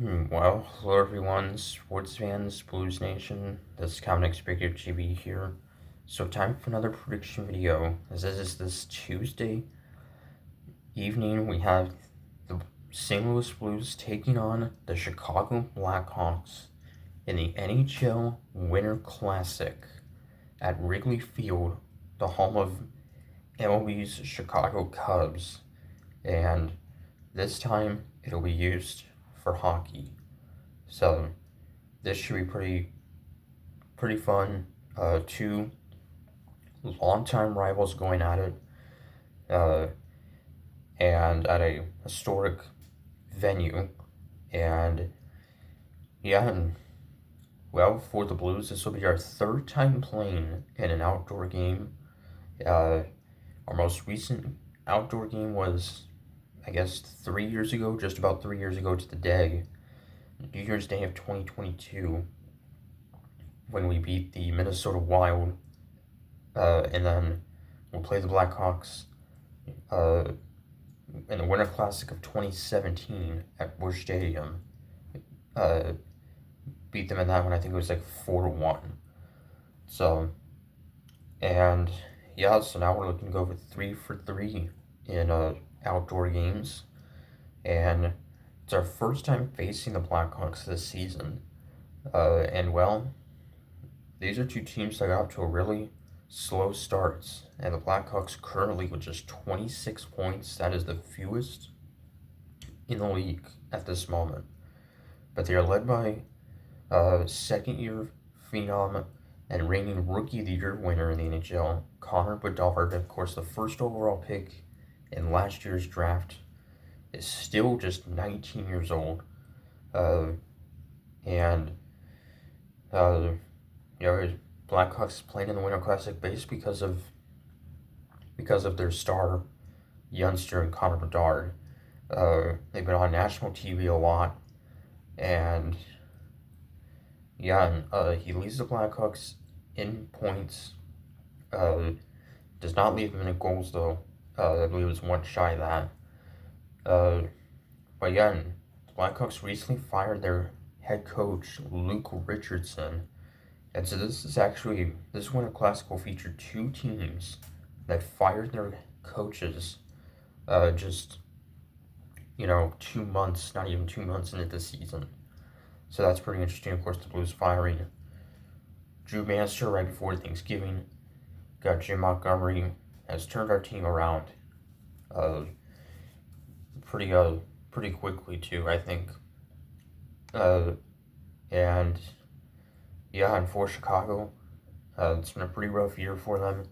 Well, hello everyone, sports fans, Blues Nation. This is Common Expected GB here. So time for another prediction video. As this is this Tuesday evening, we have the St. Louis Blues taking on the Chicago Blackhawks in the NHL Winter Classic at Wrigley Field, the home of MLB's Chicago Cubs. And this time it'll be used for hockey. So this should be pretty fun. Two longtime rivals going at it, uh, and at a historic venue. And yeah, and well, for the Blues, this will be our third time playing in an outdoor game. Uh, our most recent outdoor game was, I guess, 3 years ago, just about 3 years ago to the day, New Year's Day of 2022, when we beat the Minnesota Wild, and then we'll play the Blackhawks uh, in the Winter Classic of 2017 at Busch Stadium. Uh, Beat them in that one. I think it was like 4-1. So, and yeah, so now we're looking to go for 3 for 3 in outdoor games, and it's our first time facing the Blackhawks this season. And well, these are two teams that got off to a really slow starts, and the Blackhawks currently with just 26 points. That is the fewest in the league at this moment. But they are led by second-year phenom and reigning Rookie of the Year winner in the NHL, Connor Bedard. Of course, the first overall pick in last year's draft, is still just 19 years old. And Blackhawks playing in the Winter Classic based because of their star youngster and Connor Bedard. They've been on national TV a lot, and yeah, and he leads the Blackhawks in points. Does not lead them in goals though. I believe it was one shy of that. But yeah, and the Blackhawks recently fired their head coach Luke Richardson. And so this Winter Classic will feature two teams that fired their coaches just, 2 months, not even 2 months into the season. So that's pretty interesting. Of course, the Blues firing Drew Bannister right before Thanksgiving. Got Jim Montgomery, has turned our team around uh, pretty quickly too, I think. And yeah, and for Chicago, it's been a pretty rough year for them.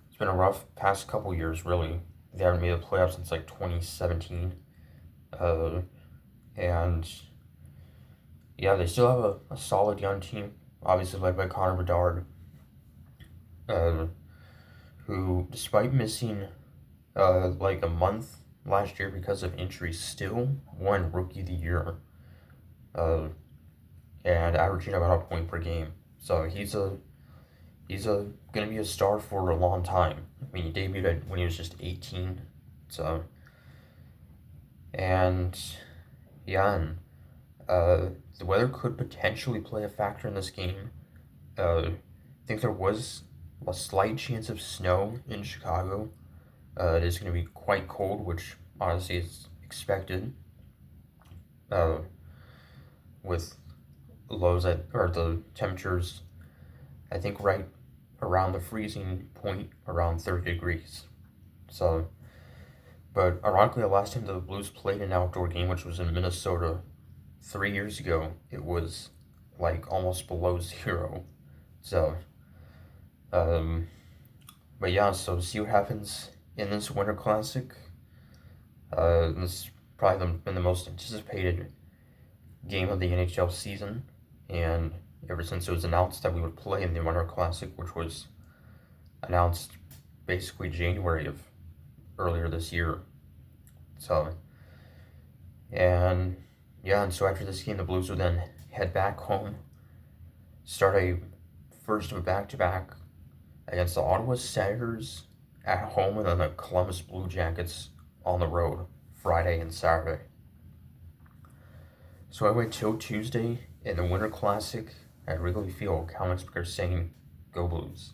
It's been a rough past couple years, really. They haven't made the playoffs since like 2017. And yeah, they still have a solid young team, obviously led by Connor Bedard, who, despite missing like a month last year because of injury, still won Rookie of the Year, and averaging about a point per game. So he's gonna be a star for a long time. I mean, he debuted when he was just 18. So, and yeah, and the weather could potentially play a factor in this game. I think there was a slight chance of snow in Chicago. It is going to be quite cold, which honestly is expected. With lows or the temperatures, I think right around the freezing point, around 30 degrees. So, but ironically, the last time the Blues played an outdoor game, which was in Minnesota 3 years ago, it was like almost below zero. So, but yeah, so see what happens in this Winter Classic. This has probably been the most anticipated game of the NHL season, and ever since it was announced that we would play in the Winter Classic, which was announced basically January of earlier this year. So, and yeah, and so after this game, the Blues would then head back home, start a first of a back-to-back against the Ottawa Senators at home, and then the Columbus Blue Jackets on the road Friday and Saturday. So I wait till Tuesday in the Winter Classic at Wrigley Field. Comics are saying, "Go Blues."